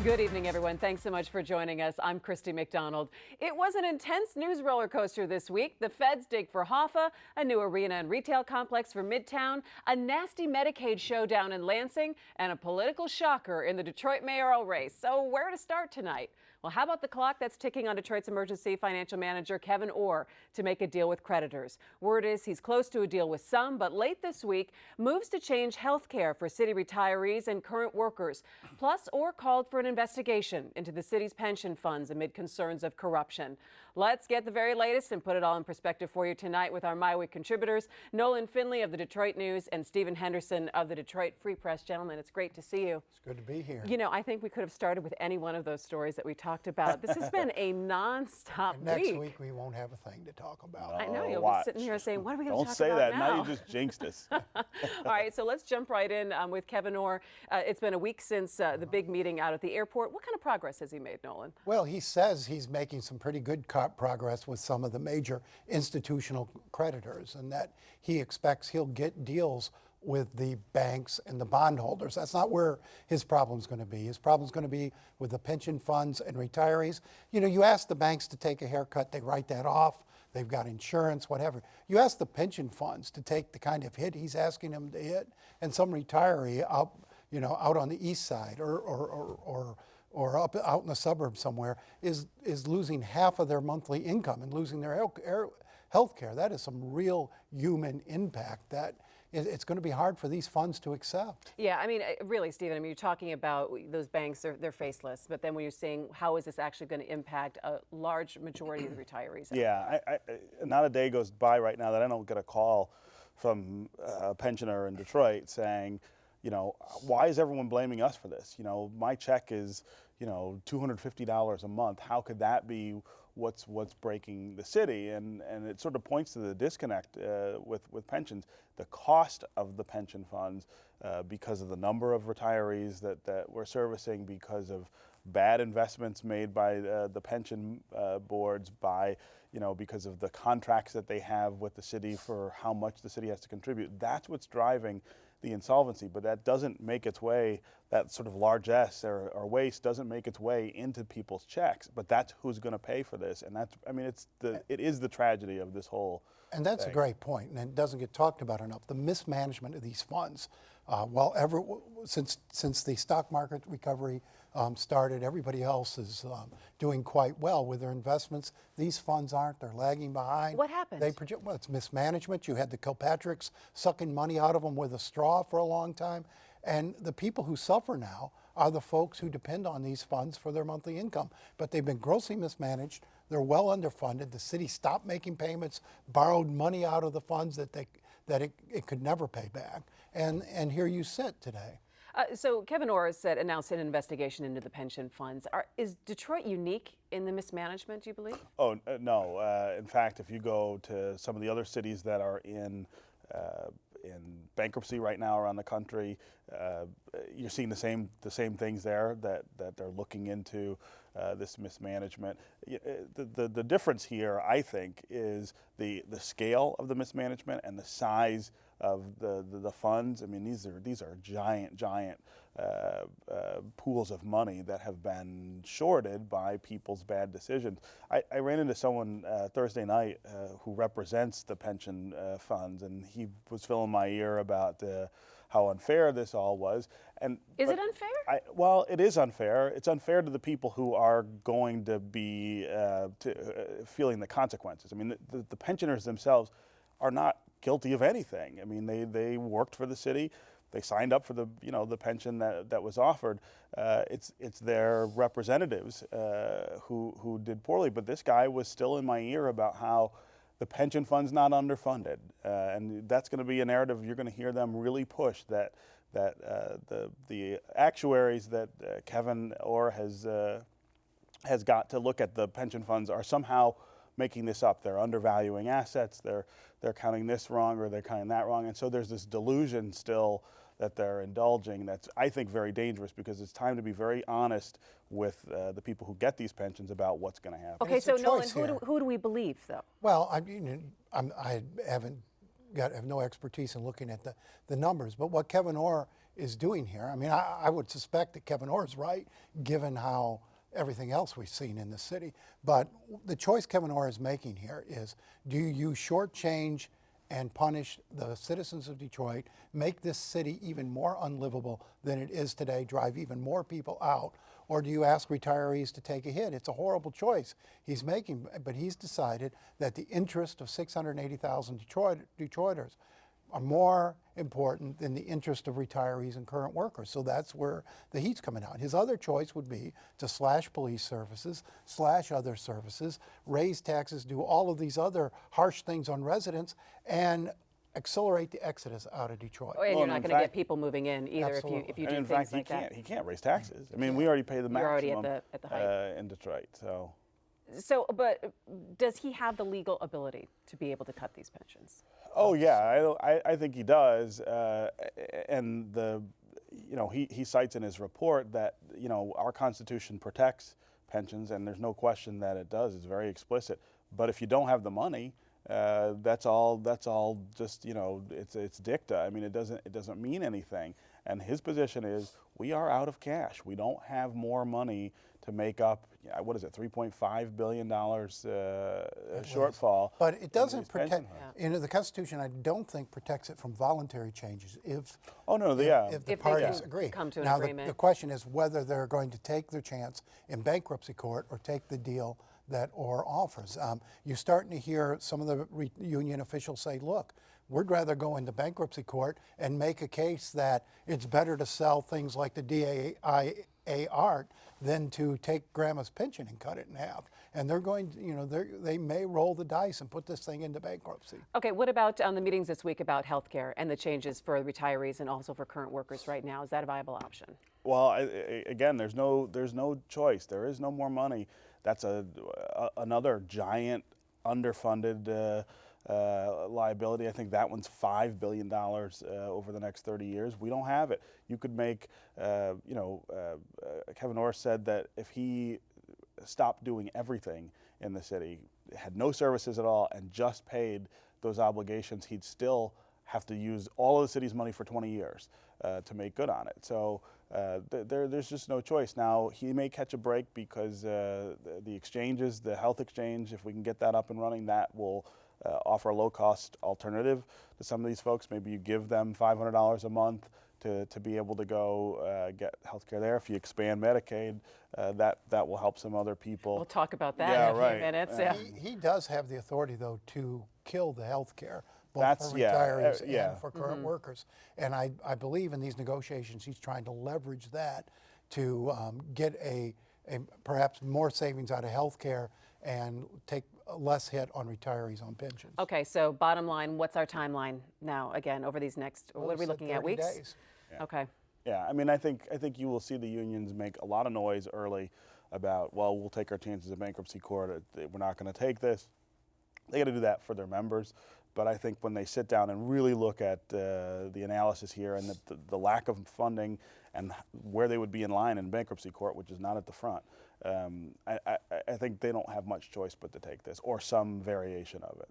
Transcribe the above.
Good evening, everyone. Thanks so much for joining us. I'm Christy McDonald. It was an intense news roller coaster this week. The feds dig for Hoffa, a new arena and retail complex for Midtown, a nasty Medicaid showdown in Lansing, and a political shocker in the Detroit mayoral race. So where to start tonight? Well, how about the clock that's ticking on Detroit's emergency financial manager, Kevyn Orr, to make a deal with creditors? Word is he's close to a deal with some, but late this week, moves to change health care for city retirees and current workers. Plus, Orr called for an investigation into the city's pension funds amid concerns of corruption. Let's get the very latest and put it all in perspective for you tonight with our MiWeek contributors, Nolan Finley of the Detroit News and Stephen Henderson of the Detroit Free Press. Gentlemen, it's great to see you. It's good to be here. You know, I think we could have started with any one of those stories that we talked about. This has been a non-stop week. Next week we won't have a thing to talk about. I know, you'll watch. be sitting here saying, what are we going to talk about now? Don't say that. now? Now you just jinxed us. All right, so let's jump right in with Kevyn Orr. It's been a week since the big meeting out at the airport. What kind of progress has he made, Nolan? Well, he says he's making some pretty good progress with some of the major institutional creditors, and that he expects he'll get deals with the banks and the bondholders. That's not where his problem's going to be. His problem's going to be with the pension funds and retirees. You know, you ask the banks to take a haircut, they write that off. They've got insurance, whatever. You ask the pension funds to take the kind of hit he's asking them to hit, and some retiree out, you know, out on the east side or up out in the suburbs somewhere is losing half of their monthly income and losing their health care. That is some real human impact that it's going to be hard for these funds to accept. Yeah, I mean, really, Stephen, I mean, you're talking about those banks, they're faceless, but then when you're saying how is this actually going to impact a large majority of the retirees? Yeah, not a day goes by right now that I don't get a call from a pensioner in Detroit saying, you know, why is everyone blaming us for this? You know, my check is, you know, $250 a month. How could that be what's breaking the city? And it sort of points to the disconnect with pensions. The cost of the pension funds, because of the number of retirees that we're servicing, because of bad investments made by the pension boards, because of the contracts that they have with the city for how much the city has to contribute. That's what's driving the insolvency, but that doesn't make its way, that sort of largesse or waste doesn't make its way into people's checks, but that's who's going to pay for this. And that's, I mean, it is the tragedy of this whole And that's thing. a great point, and it doesn't get talked about enough. The mismanagement of these funds. Since the stock market recovery started, everybody else is doing quite well with their investments. These funds aren't. They're lagging behind. What happened? Well, it's mismanagement. You had the Kilpatricks sucking money out of them with a straw for a long time. And the people who suffer now are the folks who depend on these funds for their monthly income. But they've been grossly mismanaged. They're well underfunded. The city stopped making payments, borrowed money out of the funds that it could never pay back. And here you sit today. So Kevyn Orr announced an investigation into the pension funds. Is Detroit unique in the mismanagement, do you believe? Oh, no. In fact, if you go to some of the other cities that are in bankruptcy right now around the country, you're seeing the same things there, that they're looking into this mismanagement. The difference here, I think, is the scale of the mismanagement and the size of the funds. I mean, these are giant pools of money that have been shorted by people's bad decisions. I ran into someone Thursday night who represents the pension funds, and he was filling my ear about how unfair this all was. Is it unfair? Well, it is unfair. It's unfair to the people who are going to be feeling the consequences. I mean, the pensioners themselves are not guilty of anything. I mean, they worked for the city. They signed up for the pension that was offered. It's their representatives who did poorly. But this guy was still in my ear about how the pension fund's not underfunded, and that's going to be a narrative you're going to hear them really push. That the actuaries that Kevyn Orr has got to look at the pension funds are somehow making this up. They're undervaluing assets. They're counting this wrong or they're counting that wrong, and so there's this delusion still that they're indulging that's, I think, very dangerous, because it's time to be very honest with the people who get these pensions about what's going to happen. Okay, so Nolan, who do we believe, though? Well, I have no expertise in looking at the numbers, but what Kevyn Orr is doing here. I mean, I would suspect that Kevyn Orr is right, given how everything else we've seen in the city. But the choice Kevyn Orr is making here is, do you shortchange and punish the citizens of Detroit, make this city even more unlivable than it is today, drive even more people out, or do you ask retirees to take a hit? It's a horrible choice he's making, but he's decided that the interest of 680,000 Detroiters are more important than the interest of retirees and current workers. So that's where the heat's coming out. His other choice would be to slash police services, slash other services, raise taxes, do all of these other harsh things on residents, and accelerate the exodus out of Detroit. And you're not in going to get fact- people moving in either Absolutely. if you And do in things fact, like that. he can't raise taxes. I mean, we already pay the You're already maximum at the height. in Detroit. So, So, but does he have the legal ability to be able to cut these pensions? oh yeah, I think he does. And he cites in his report that our Constitution protects pensions, and there's no question that it does. It's very explicit. But if you don't have the money, that's all just it's dicta. I mean, it doesn't mean anything. And his position is, we are out of cash. We don't have more money to make up, what is it, $3.5 billion shortfall. But it doesn't these pension protect, the Constitution, I don't think protects it from voluntary changes if Oh no, if yeah. the If they parties can agree. come to an now, agreement. The question is whether they're going to take their chance in bankruptcy court or take the deal that Orr offers. You're starting to hear some of the union officials say, look, we'd rather go into bankruptcy court and make a case that it's better to sell things like the DAIA art than to take grandma's pension and cut it in half. And they're going to, they may roll the dice and put this thing into bankruptcy. Okay, what about the meetings this week about health care and the changes for retirees and also for current workers right now? Is that a viable option? Well, again, there's no choice. There is no more money. That's another giant underfunded liability. I think that one's $5 billion over the next 30 years. We don't have it. You could make, Kevyn Orr said that if he stopped doing everything in the city, had no services at all, and just paid those obligations, he'd still have to use all of the city's money for 20 years to make good on it. So there's just no choice. Now, he may catch a break because the exchanges, the health exchange, if we can get that up and running, that will offer a low-cost alternative to some of these folks. Maybe you give them $500 a month to be able to go get health care there. If you expand Medicaid, that will help some other people. We'll talk about that Yeah, in a few right. minutes. Yeah. Yeah. He does have the authority, though, to kill the health care, both That's- for yeah, retirees yeah. and for current workers. And I believe in these negotiations, he's trying to leverage that to get a perhaps more savings out of health care and take less hit on retirees on pensions. Okay, so bottom line, what's our timeline now, again, over these next, what are we Said looking at, 30 weeks? days. Okay. Yeah, I mean, I think you will see the unions make a lot of noise early about, well, we'll take our chances in bankruptcy court. We're not going to take this. They got to do that for their members. But I think when they sit down and really look at the analysis here and the lack of funding and where they would be in line in bankruptcy court, which is not at the front, I think they don't have much choice but to take this or some variation of it.